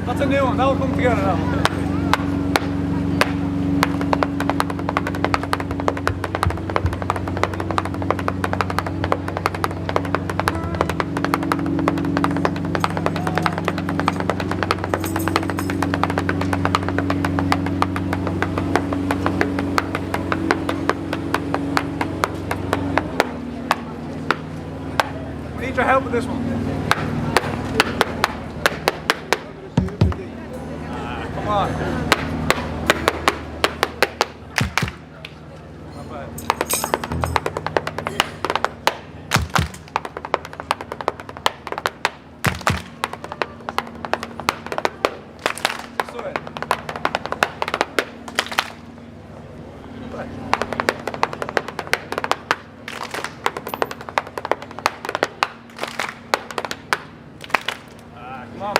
That's a new one, that'll come together now. We need your help with this one. Come on. Not bad. So it. Not bad. Come on.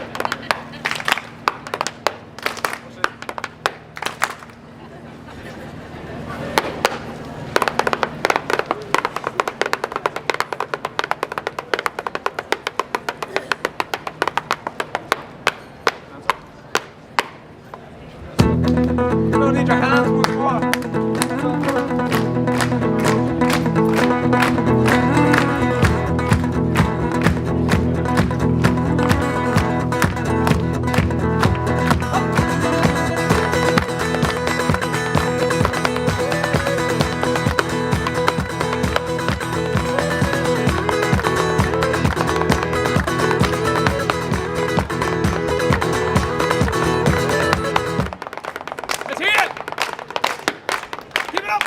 You don't need your hands with water. Let's hear it! Keep it up!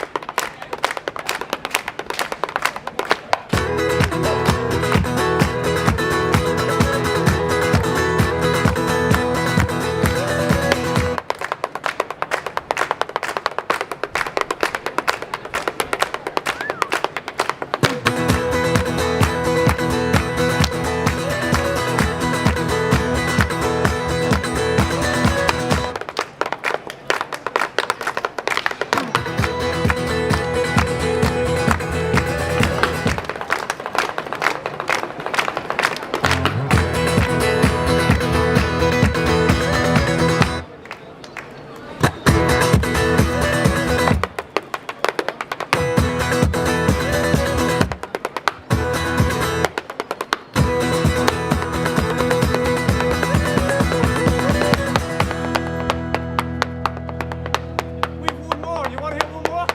We've one more. You want to hear one more?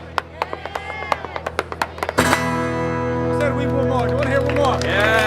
I said we've one more. Do you want to hear one more? Yeah.